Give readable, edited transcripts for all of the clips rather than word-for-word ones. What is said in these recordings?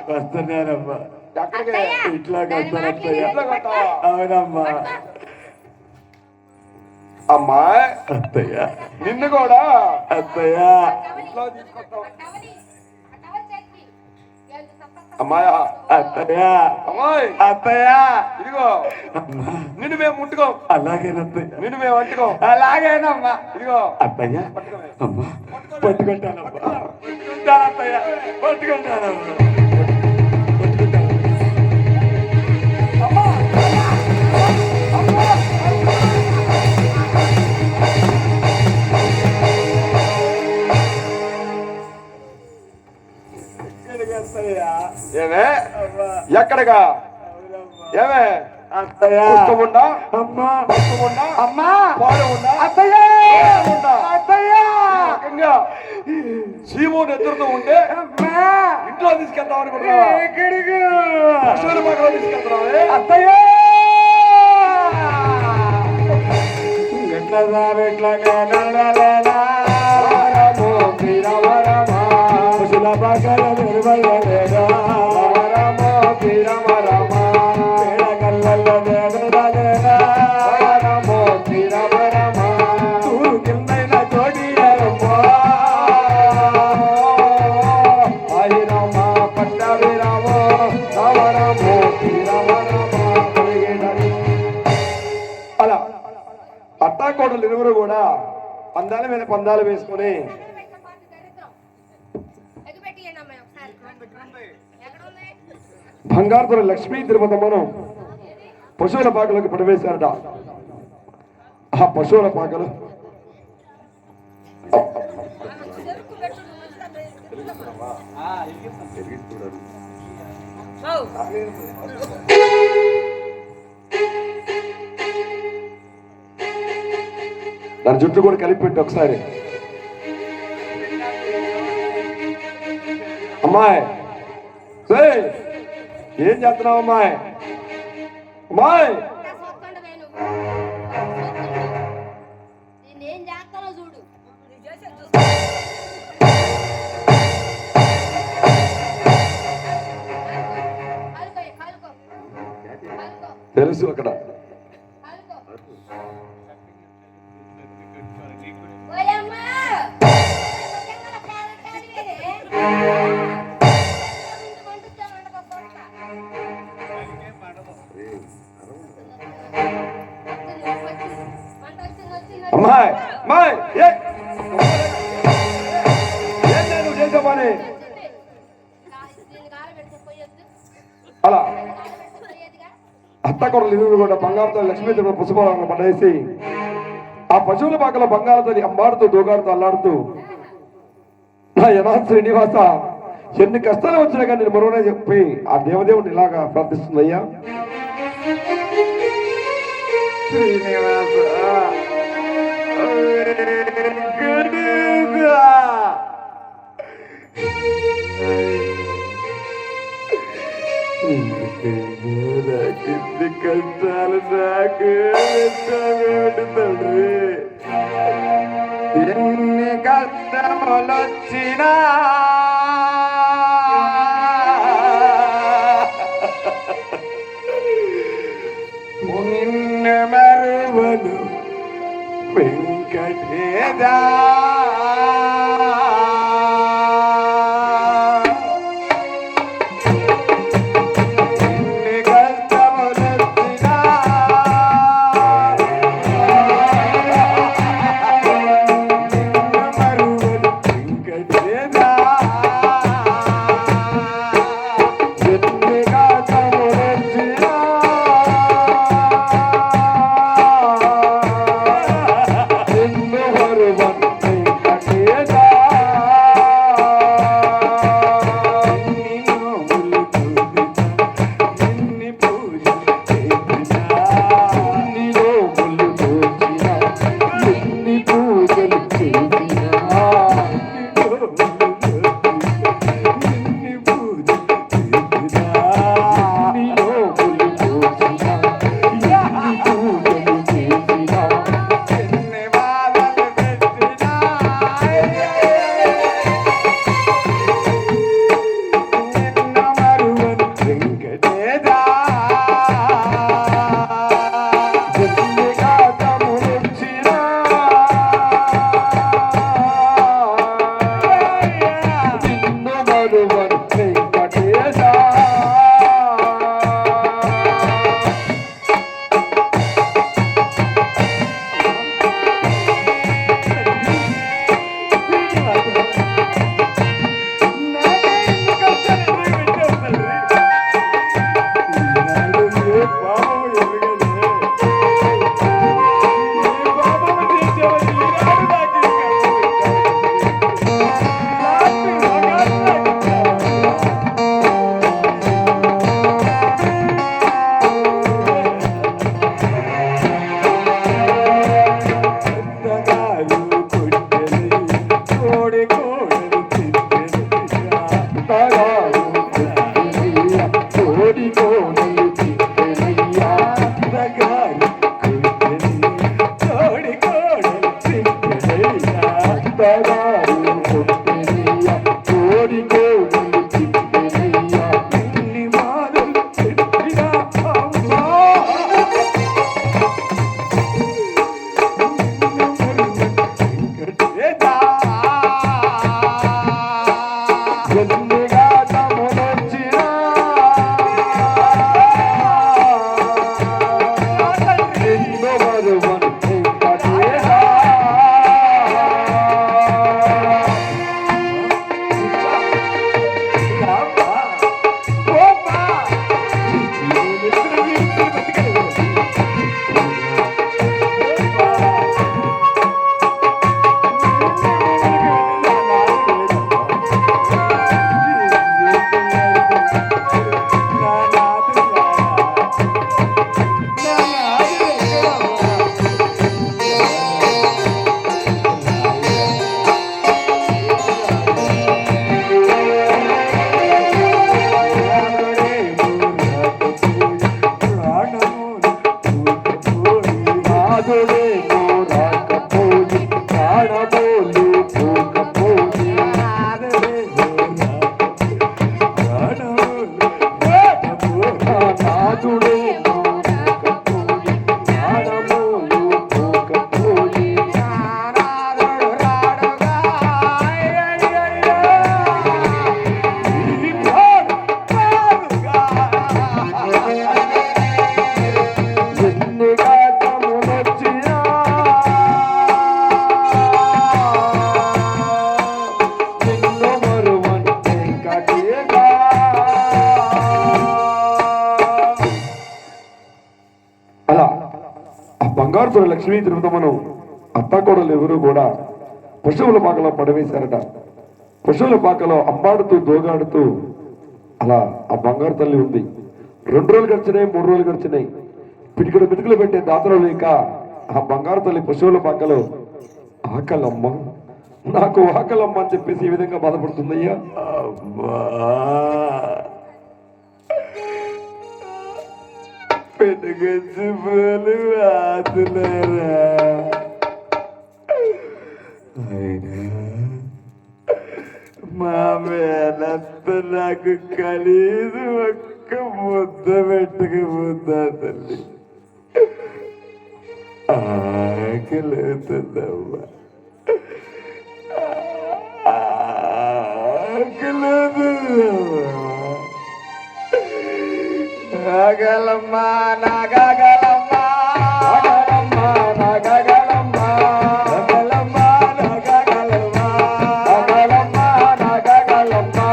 వస్తున్నానమ్మా ఇట్లా అవునమ్మా అమ్మాయి అత్తయ్య నిన్ను కూడా అత్తయ్య ఇంట్లో తీసుకొస్తావు అమ్మాయ అత్తయ్య అమ్మాయి అత్తయ్య ఇదిగో నిన్ను మేము ముట్టుకోం అలాగేనత్తయ్య నిన్ను మేము అంటుకోం అలాగేనమ్మా ఇదిగో అత్తయ్య అమ్మా పట్టుకుంటానమ్మా అత్తయ్య పట్టుకుంటానమ్మా ఏమే ఎక్కడగా ఏమే అత్తయ్య ఉండా అమ్మా ఉండా అమ్మా పాలు ఉండా అత్తయ్య ఉండా అత్తయ్య శివుని ఎదురుతూ ఉంటే ఇంట్లో తీసుకెళ్తాం అనుకుంటున్నావా ఎక్కడికి పశువుల పక్కన తీసుకెళ్తున్నావే అత్తయ్య ఎట్లా సార్ ఎట్లా పశువుల పక్కన నిర్వలేదా అత్తాకోడలు ఇరువురు కూడా పందాల మీద పందాలు వేసుకుని బంగారుతో లక్ష్మీ తిరుపతమ్మను పశువుల పాకలోకి ప్రవేశారట. ఆ పశువుల పాకలు దాని జుట్టు కూడా కలిపి పెట్టి ఒకసారి. అమ్మాయి ఏం చేస్తున్నావు అమ్మాయి? అమ్మాయి తెలుసు అక్కడ అమ్మాయి అమ్మాయి ఏం నేను చేసే పని అలా అత్తకొడలు ఇరువురు కూడా బంగారుతో లక్ష్మీ తిరుపతి పుష్పాలను పడేసి ఆ పశువుల పాకలో బంగారుతో అంబాడుతూ దూగాడుతూ అల్లాడుతూ నా యనా శ్రీనివాస ఎన్ని కష్టాలు వచ్చినా కానీ నేను మరోనే చెప్పి ఆ దేవదేవుని ఇలాగా ప్రార్థిస్తుందయ్యా. శ్రీనివాస నాకింది కష్టాలు నాకు తండ్రి ఎన్ని కష్టములు వచ్చినా నిన్ను మరువను వెంకటేశా. అత్తగారు కొట్టెనయ్యా కోరికో చిక్కెనయ్యా ఎన్ని మారులు చెప్పినా అమ్మా ఎన్నిగా తమనొచ్చినా ఎన్నో మరువను వెంకటేశా. నాదుడే రాకపోయి ప్రాణమోలు పోకపోయి నాదుడే రాకపోయి ప్రాణమోలు పోకపోయి ఎన్నిగా తమనొచ్చినా నిన్ను మరువను వెంకటేశా. అలా ఆ బంగారుపుర లక్ష్మీ తిరుపతమ్మను అత్తాకోడలు ఎవరు కూడా పశువుల పాకలో పడవేశారట. పశువుల పాకలో అంబాడుతూ దోగాడుతూ అలా ఆ బంగారు తల్లి ఉంది. 2 రోజులు గడిచినాయి, 3 రోజులు గడిచినాయి. పిటికడు పిటికలు పెట్టే దాతలు లేక ఆ బంగారు తల్లి పశువుల పాకలో ఆకలమ్మ నాకు ఆకలమ్మ అని చెప్పేసి ఈ విధంగా బాధపడుతుందయ్యా. అమ్మా పెనుగచ్చి పూలు ఆతులారా అయినా మా మేనత్త నాకు కనీసం ఒక్క ముద్ద పెట్టకపోతా తల్లి. ఆకలేతుందమ్మా ఆకలేతుందమ్మా. నాగలమ్మా నాగలమ్మా నాగలమ్మ, నాగలమ్మ, నాగలమ్మా నాగలమ్మా నాగలమ్మ, నాగలమ్మ, నాగలమ్మ,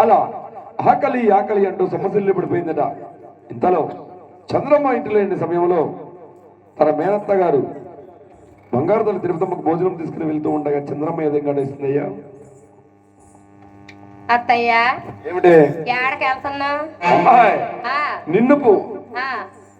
అలా ఆకలి ఆకలి అంటూ సమస్యలు పడిపోయిందట. ఇంతలో చంద్రమ్మ ఇంటిలో లేని సమయంలో తన మేనత్త గారు బంగారు తల్లి తిరుపతమ్మకు భోజనం తీసుకుని వెళ్తూ ఉండగా చంద్రమ్మ ఏ విధంగా అడుగుతుందయ్యా. అత్తయ్య ఏమిటే ఏడకి వెళ్తున్నావు? అమ్మాయి నిన్ను పో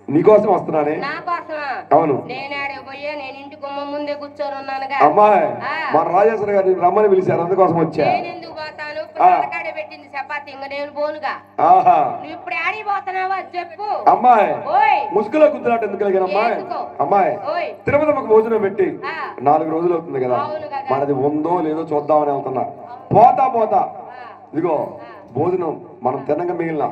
నీకోసం వస్తున్నానే. నా కోసమా? అవును. నేను ఆడికి పోయా, నేను ఇంటి గుమ్మ ముందే కూర్చొని ఉన్నానుగా. అమ్మాయి మన రాజేశ్వర గారిని రమ్మని పిలిచారు, అందుకోసం వచ్చా. నేను ఎందుకు పోతాను? పిల్లకాడే పెట్టింది చపాతి, ఇంక నేను పోనుగా. ఆహా నువ్వు ఇప్పుడు ఆడికి పోతున్నావా చెప్పు. అమ్మాయి ఓయ్ ముసుగులో గుద్దులాట ఎందుకు కలిగాను అమ్మాయి. ఎందుకు? అమ్మాయి ఓయ్ తిరుపతమ్మకు భోజనం పెట్టి ఆ. 4 రోజులు అవుతుంది కదా, అవును కదా. మనది ఉందో లేదో చూద్దామని వెళ్తున్నా. పోతా పోతా ఇదిగో భోజనం మనం తినక మిగిలిన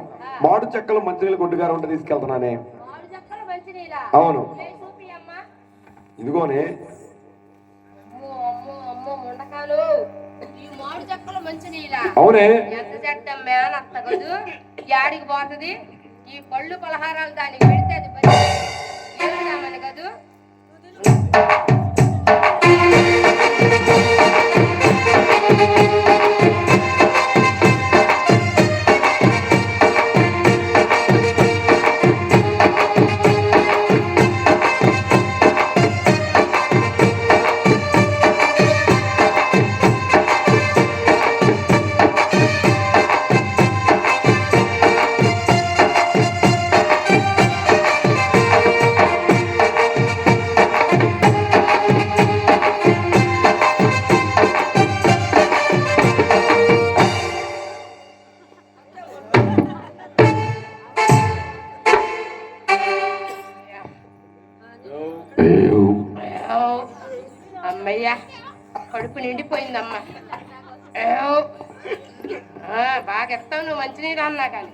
మాడు చెక్కలు మంచినీళ్ళు గుడ్డుగారు ఉంటే తీసుకెళ్తున్నానే. మామిడి చెక్కలు మంచినీళ్ళా? అవును. లే చూపి అమ్మా. ఇదిగోనే. అమ్మో అమ్మో అమ్మో ముండకాలు, ఈ మామిడి చెక్కలు మంచినీళ్ళా? అవునే. ఎంత చెడ్డం మేనత్త కదూ, యాడికి పోతుంది? ఈ పళ్ళు పలహారాలు దానికి పెడితే అది పని ఏమిటామని కదూ. అమ్మయ్యా కడుపు నిండిపోయిందమ్మా. బాగా ఎత్తావు నువ్వు మంచినీరు అన్నా కానీ.